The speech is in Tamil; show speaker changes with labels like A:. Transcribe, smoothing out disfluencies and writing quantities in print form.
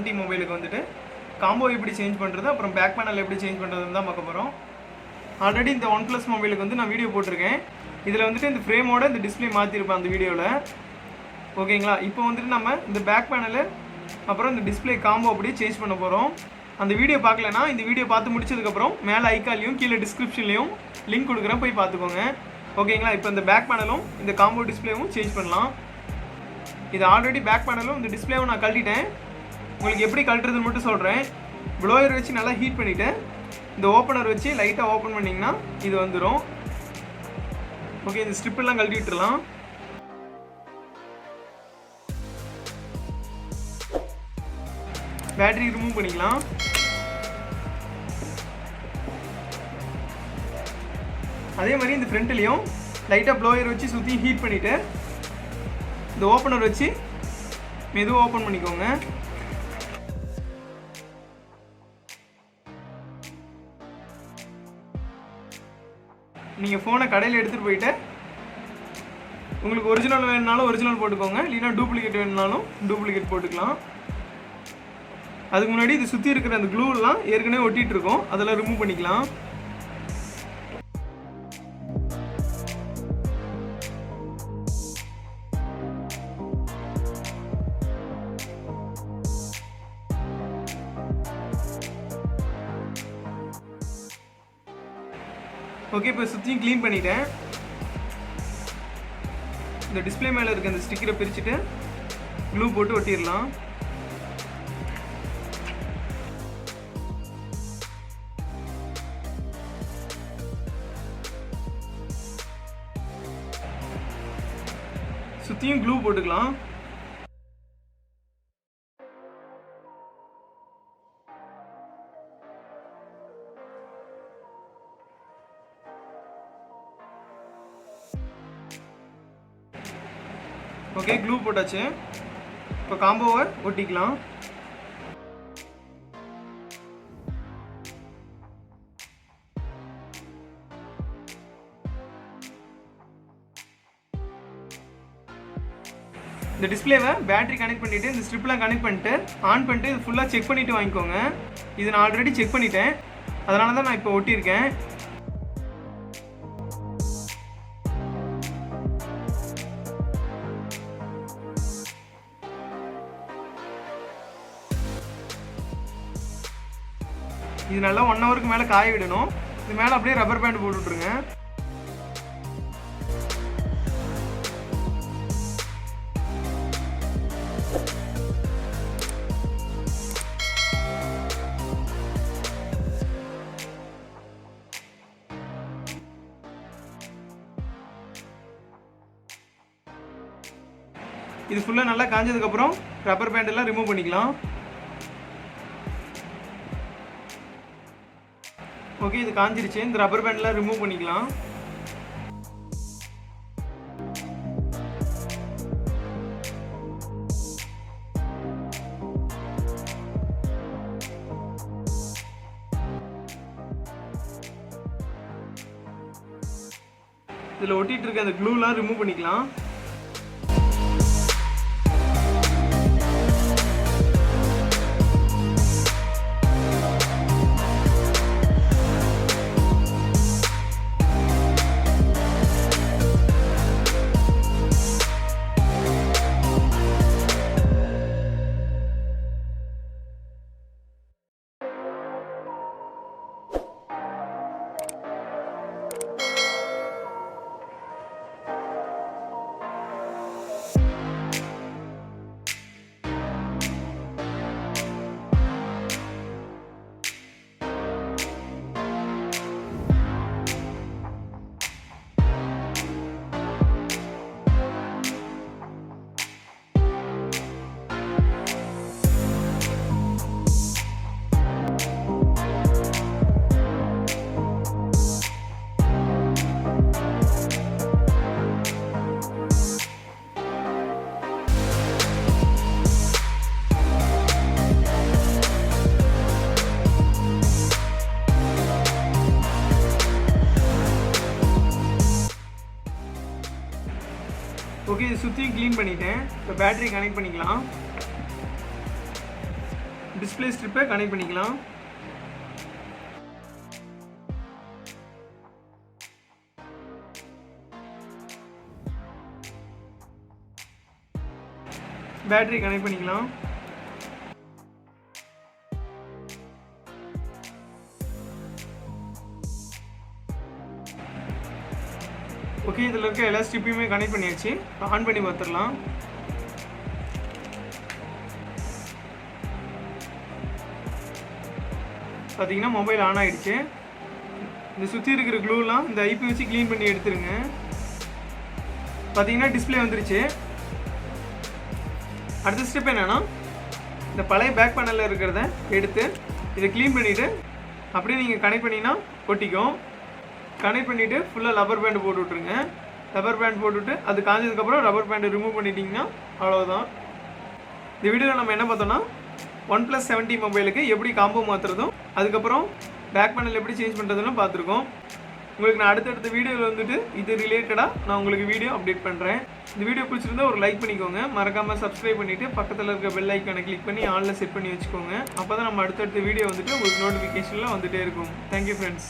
A: S20 மொபைலுக்கு வந்துட்டு காம்போ எப்படி சேஞ்ச் பண்ணுறது, அப்புறம் பேக் பேனல் எப்படி சேஞ்ச் பண்ணுறதுன்னு தான் பார்க்க போகிறோம். ஆல்ரெடி இந்த OnePlus மொபைலுக்கு வந்து நான் வீடியோ போட்டிருக்கேன். இதில் வந்துட்டு இந்த ஃப்ரேமோட இந்த டிஸ்பிளே மாற்றிருப்பேன் அந்த வீடியோவில். ஓகேங்களா, இப்போ வந்துட்டு நம்ம இந்த பேக் பேனலு அப்புறம் இந்த டிஸ்பிளே காம்போ அப்படியே சேஞ்ச் பண்ண போகிறோம். அந்த வீடியோ பார்க்கலன்னா இந்த வீடியோ பார்த்து முடிச்சதுக்கப்புறம் மேலே ஐக்காலையும் கீழே டிஸ்கிரிப்ஷன்லையும் லிங்க் கொடுக்குறேன், போய் பார்த்துக்கோங்க. ஓகேங்களா, இப்போ இந்த பேக் பேனலும் இந்த காம்போ டிஸ்பிளேவும் சேஞ்ச் பண்ணலாம். இது ஆல்ரெடி பேக் பேனலும் இந்த டிஸ்பிளேவும் நான் கழட்டிட்டேன். உங்களுக்கு எப்படி கழட்டுறதுன்னு மட்டும் சொல்கிறேன். ப்ளோயர் வச்சு நல்லா ஹீட் பண்ணிவிட்டு இந்த ஓப்பனர் வச்சு லைட்டாக ஓப்பன் பண்ணிங்கன்னா இது வந்துடும். ஓகே, இந்த ஸ்ட்ரிப்பெல்லாம் கழட்டி விட்டுறலாம். பேட்டரி ரிமூவ் பண்ணிக்கலாம். அதே மாதிரி இந்த ஃப்ரண்ட்லேயும் லைட்டாக ப்ளோயர் வச்சு சுற்றி ஹீட் பண்ணிவிட்டு இந்த ஓப்பனர் வச்சு மெதுவாக ஓப்பன் பண்ணிக்கோங்க. நீங்கள் ஃபோனை கடையில் எடுத்துகிட்டு போயிட்டு உங்களுக்கு ஒரிஜினல் வேணுனாலும் ஒரிஜினல் போட்டுக்கோங்க, இல்லைன்னா டூப்ளிகேட் வேணுனாலும் டூப்ளிகேட் போட்டுக்கலாம். அதுக்கு முன்னாடி இது சுற்றி இருக்கிற அந்த க்ளூலாம் ஏற்கனவே ஒட்டிகிட்டு இருக்கோம், அதெல்லாம் ரிமூவ் பண்ணிக்கலாம். ஓகே, இப்போ சுற்றியும் க்ளீன் பண்ணிட்டேன். இந்த டிஸ்பிளே மேலே இருக்க அந்த ஸ்டிக்கரை பிரிச்சுட்டு க்ளூ போட்டு ஒட்டிடலாம். சுற்றியும் க்ளூ போட்டுக்கலாம். ஓகே, க்ளூ போட்டாச்சு. இப்போ காம்போவை ஒட்டிக்கலாம். இந்த டிஸ்பிளேவை பேட்டரி கனெக்ட் பண்ணிவிட்டு இந்த ஸ்ட்ரிப்லாம் கனெக்ட் பண்ணிட்டு ஆன் பண்ணிட்டு இது ஃபுல்லாக செக் பண்ணிவிட்டு வாங்கிக்கோங்க. இது நான் ஆல்ரெடி செக் பண்ணிட்டேன், அதனால தான் நான் இப்போ ஒட்டியிருக்கேன். இது நல்லா 1 ஹவருக்கு மேலே காய விடணும். இது மேலே அப்படியே ரப்பர் பேண்ட் போட்டு விட்ருங்க. இது ஃபுல்லாக நல்லா காஞ்சதுக்கப்புறம் ரப்பர் பேண்ட் எல்லாம் ரிமூவ் பண்ணிக்கலாம். ஓகே, இது காஞ்சிருச்சு. இந்த ரப்பர் பேண்ட்லாம் ரிமூவ் பண்ணிக்கலாம். இதில் ஒட்டிட்டு இருக்க அந்த க்ளூலாம் ரிமூவ் பண்ணிக்கலாம். ஓகே, இது சுற்றியும் க்ளீன் பண்ணிட்டேன். இப்போ பேட்டரி கனெக்ட் பண்ணிக்கலாம். டிஸ்பிளே ஸ்ட்ரிப்பை கனெக்ட் பண்ணிக்கலாம். பேட்டரி கனெக்ட் பண்ணிக்கலாம். ஓகே, இதில் இருக்க எல்லா ஸ்ட்ரிப்பையுமே கனெக்ட் பண்ணியாச்சு. ஆன் பண்ணி பார்த்துடலாம். பார்த்தீங்கன்னா மொபைல் ஆன் ஆகிடுச்சு. இந்த சுற்றி இருக்கிற க்ளூலாம் இந்த ஐபி வச்சு க்ளீன் பண்ணி எடுத்துருங்க. பார்த்தீங்கன்னா டிஸ்பிளே வந்துருச்சு. அடுத்த ஸ்டெப் என்னென்னா, இந்த பழைய பேக் பேனலில் இருக்கிறத எடுத்து இதை க்ளீன் பண்ணிவிட்டு அப்படியே நீங்கள் கனெக்ட் பண்ணிங்கன்னா ஒட்டிக்கும். கனெக்ட் பண்ணிவிட்டு ஃபுல்லாக ரப்பர் பேண்டு போட்டு விட்ருங்க. ரப்பர் பேண்ட் போட்டுவிட்டு அது காஞ்சதுக்கப்புறம் ரப்பர் பேண்டை ரிமூவ் பண்ணிட்டீங்கன்னா அவ்வளோதான். இந்த வீடியோவில் நம்ம என்ன பார்த்தோம்னா, OnePlus 7T மொபைலுக்கு எப்படி காம்போ மாற்றுறதும் அதுக்கப்புறம் பேக் பேனல் எப்படி சேஞ்ச் பண்ணுறதுன்னு பார்த்துருக்கோம். உங்களுக்கு நான் அடுத்தடுத்த வீடியோவில் வந்துட்டு இது ரிலேட்டடாக நான் உங்களுக்கு வீடியோ அப்டேட் பண்ணுறேன். இந்த வீடியோ பிடிச்சிருந்தா ஒரு லைக் பண்ணிக்கோங்க. மறக்காமல் சப்ஸ்கிரைப் பண்ணிவிட்டு பக்கத்தில் இருக்க பெல் ஐக்கானை கிளிக் பண்ணி ஆனில் செட் பண்ணி வச்சுக்கோங்க. அப்போ தான் நம்ம அடுத்தடுத்த வீடியோ வந்துட்டு உங்களுக்கு நோட்டிஃபிகேஷனில் வந்துகிட்டே இருக்கும். Thank you friends.